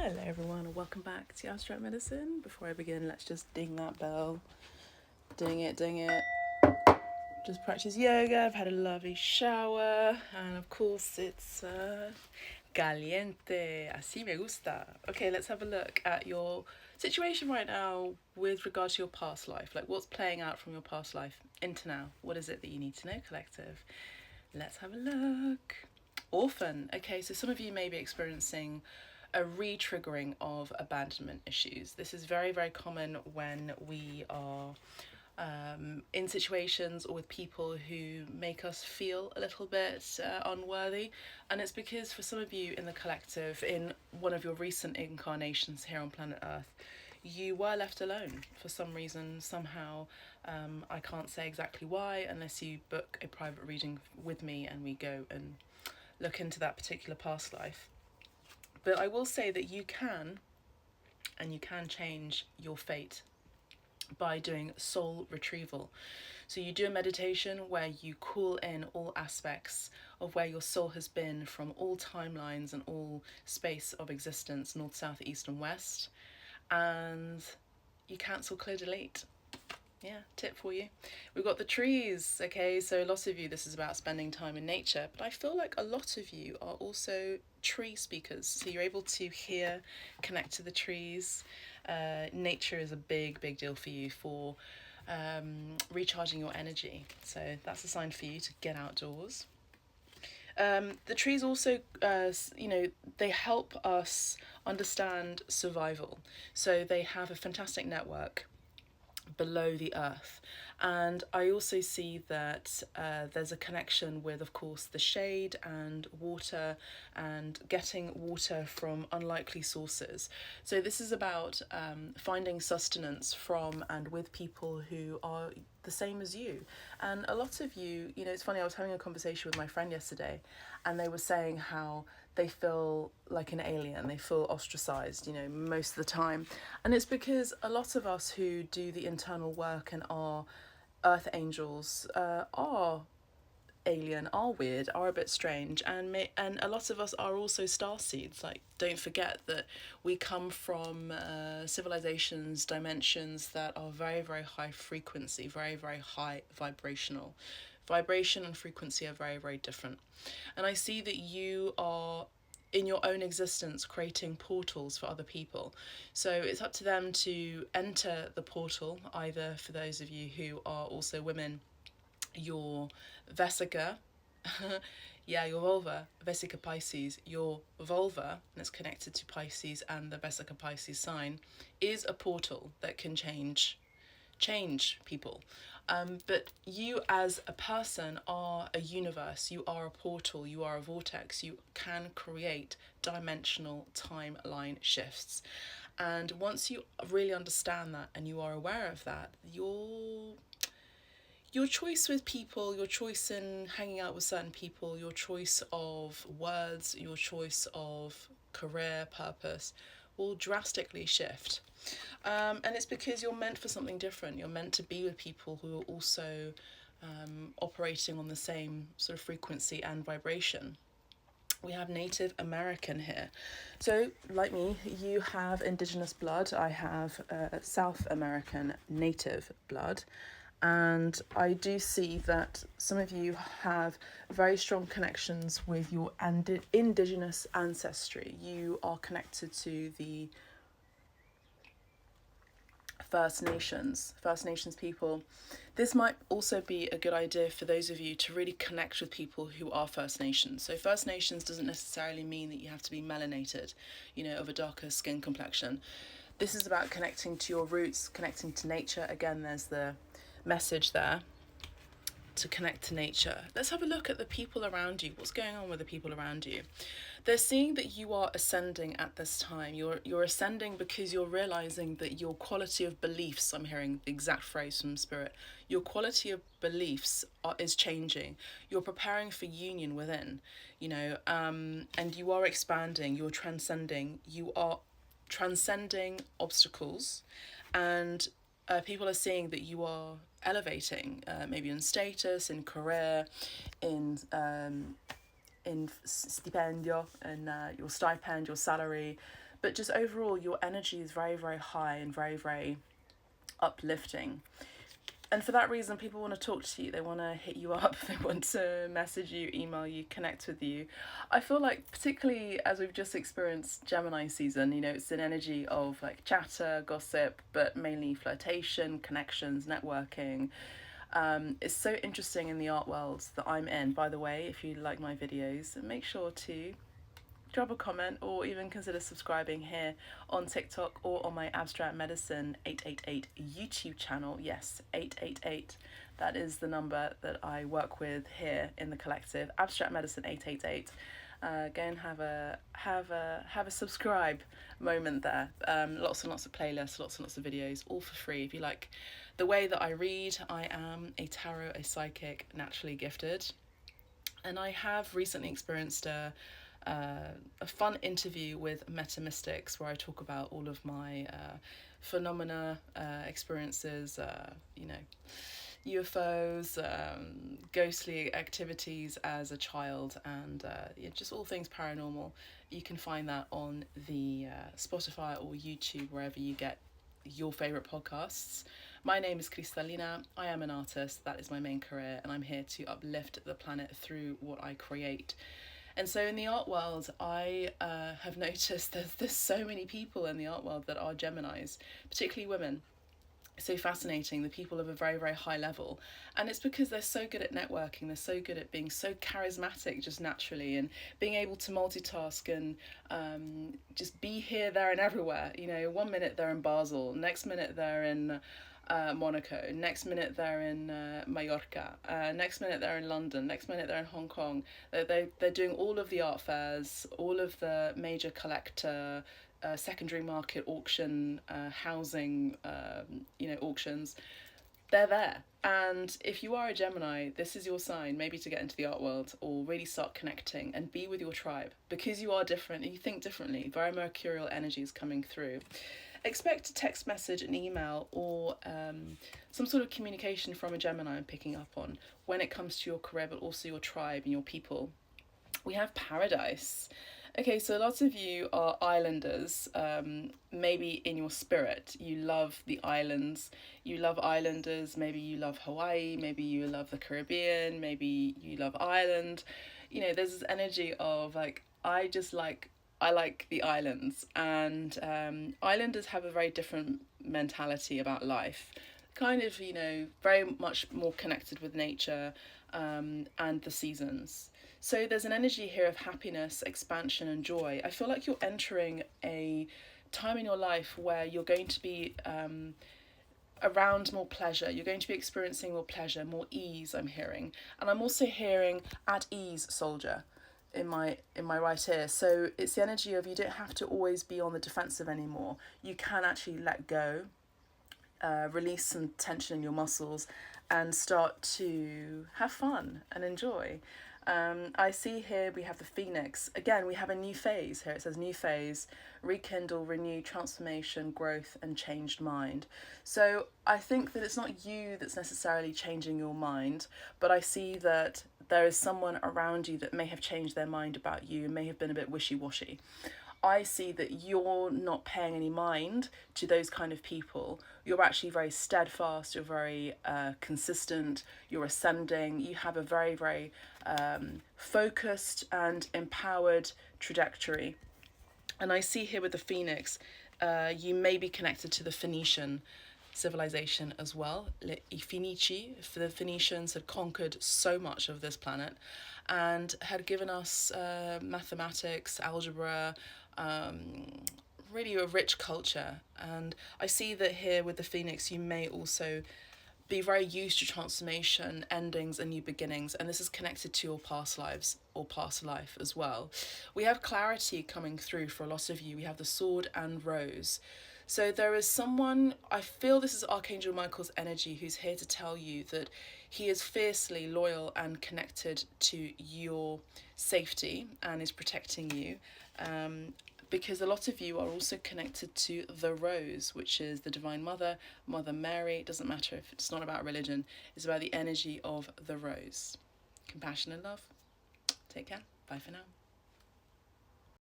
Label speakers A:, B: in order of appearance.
A: Hello everyone and welcome back to Abstract Medicine. Before I begin, let's just ding that bell. Ding it, ding it. Just practice yoga. I've had a lovely shower and of course it's caliente. Así me gusta. Okay, let's have a look at your situation right now with regard to your past life. Like what's playing out from your past life into now? What is it that you need to know, collective? Let's have a look. Orphan. Okay, so some of you may be experiencing a re-triggering of abandonment issues. This is very, very common when we are in situations or with people who make us feel a little bit unworthy. And it's because for some of you in the collective, in one of your recent incarnations here on planet Earth, you were left alone for some reason, somehow. I can't say exactly why unless you book a private reading with me and we go and look into that particular past life. But I will say that you can change your fate by doing soul retrieval. So you do a meditation where you call in all aspects of where your soul has been from all timelines and all space of existence, north, south, east and west, and you cancel, clear, delete. Yeah, tip for you. We've got the trees, okay? So lots of you, this is about spending time in nature, but I feel like a lot of you are also tree speakers. So you're able to hear, connect to the trees. Nature is a big, big deal for you for recharging your energy. So that's a sign for you to get outdoors. The trees also, they help us understand survival. So they have a fantastic network below the earth, and I also see that there's a connection with, of course, the shade and water and getting water from unlikely sources. So this is about finding sustenance from and with people who are the same as you. And a lot of you, it's funny, I was having a conversation with my friend yesterday and they were saying how they feel like an alien, they feel ostracized, most of the time. And it's because a lot of us who do the internal work and are earth angels are alien, are weird, are a bit strange, and a lot of us are also star seeds. Like, don't forget that we come from civilizations, dimensions that are very, very high frequency, very, very high vibrational. Vibration and frequency are very, very different. And I see that you are in your own existence creating portals for other people. So it's up to them to enter the portal, either for those of you who are also women, your vesica, yeah, your vulva, vesica Pisces, your vulva, and it's connected to Pisces and the vesica Pisces sign, is a portal that can change people. But you as a person are a universe, you are a portal, you are a vortex, you can create dimensional timeline shifts. And once you really understand that and you are aware of that, your choice with people, your choice in hanging out with certain people, your choice of words, your choice of career purpose will drastically shift. And it's because you're meant for something different. You're meant to be with people who are also operating on the same sort of frequency and vibration. We have Native American here. So, like me, you have indigenous blood. I have South American native blood. And I do see that some of you have very strong connections with your indigenous ancestry. You are connected to the First Nations people. This might also be a good idea for those of you to really connect with people who are First Nations. So First Nations doesn't necessarily mean that you have to be melanated, of a darker skin complexion. This is about connecting to your roots, connecting to nature. Again, there's the message there to connect to nature. Let's have a look at the people around you. What's going on with the people around you? They're seeing that you are ascending at this time. You're ascending because you're realizing that your quality of beliefs, I'm hearing the exact phrase from Spirit, your quality of beliefs is changing. You're preparing for union within, and you are expanding, you're transcending, you are transcending obstacles, and people are seeing that you are elevating, maybe in status, in career, in stipendio, and your stipend, your salary, but just overall your energy is very, very high and very, very uplifting. And for that reason, people want to talk to you. They want to hit you up. They want to message you, email you, connect with you. I feel like, particularly as we've just experienced Gemini season, you know, it's an energy of like chatter, gossip, but mainly flirtation, connections, networking. It's so interesting in the art world that I'm in. By the way, if you like my videos, make sure to drop a comment or even consider subscribing here on TikTok or on my Abstract Medicine 888 YouTube channel. Yes, 888. That is the number that I work with here in the collective. Abstract Medicine 888. Go and have a subscribe moment there. Lots and lots of playlists, lots and lots of videos, all for free. If you like the way that I read, I am a tarot, a psychic, naturally gifted, and I have recently experienced a fun interview with Meta Mystics where I talk about all of my phenomena, experiences, you know, UFOs, ghostly activities as a child, and yeah, just all things paranormal. You can find that on the Spotify or YouTube, wherever you get your favourite podcasts. My name is Kristalina. I am an artist. That is my main career, and I'm here to uplift the planet through what I create. And so in the art world, I have noticed that there's so many people in the art world that are Geminis, particularly women. It's so fascinating, the people of a very, very high level. And it's because they're so good at networking, they're so good at being so charismatic just naturally, and being able to multitask and just be here, there and everywhere. You know, one minute they're in Basel, next minute they're in Monaco, next minute they're in Mallorca, next minute they're in London, next minute they're in Hong Kong. They're doing all of the art fairs, all of the major collector, secondary market auction, housing, you know, auctions. They're there. And if you are a Gemini, this is your sign, maybe to get into the art world or really start connecting and be with your tribe, because you are different and you think differently. Very mercurial energy is coming through. Expect a text message, an email, or some sort of communication from a Gemini I'm picking up on when it comes to your career, but also your tribe and your people. We have Paradise. Okay, so lots of you are islanders, maybe in your spirit. You love the islands, you love islanders, maybe you love Hawaii, maybe you love the Caribbean, maybe you love Ireland. You know, there's this energy of like, I like the islands, and islanders have a very different mentality about life, kind of, you know, very much more connected with nature and the seasons. So there's an energy here of happiness, expansion, and joy. I feel like you're entering a time in your life where you're going to be around more pleasure. You're going to be experiencing more pleasure, more ease, I'm hearing. And I'm also hearing at ease, soldier, in my right ear. So it's the energy of you don't have to always be on the defensive anymore. You can actually let go, release some tension in your muscles, and start to have fun and enjoy. I see here we have the Phoenix. Again, we have a new phase here. It says new phase, rekindle, renew, transformation, growth, and changed mind. So I think that it's not you that's necessarily changing your mind, but I see that there is someone around you that may have changed their mind about you, may have been a bit wishy-washy. I see that you're not paying any mind to those kind of people. You're actually very steadfast, you're very consistent, you're ascending, you have a very, very focused and empowered trajectory. And I see here with the Phoenix, you may be connected to the Phoenician civilization as well. I Fenici, the Phoenicians had conquered so much of this planet and had given us mathematics, algebra, really a rich culture. And I see that here with the Phoenix, you may also be very used to transformation, endings, and new beginnings, and this is connected to your past lives or past life as well. We have clarity coming through for a lot of you. We have the Sword and Rose. So there is someone, I feel this is Archangel Michael's energy, who's here to tell you that he is fiercely loyal and connected to your safety and is protecting you. Because a lot of you are also connected to the Rose, which is the Divine Mother, Mother Mary. It doesn't matter if it's not about religion, it's about the energy of the Rose. Compassion and love. Take care. Bye for now.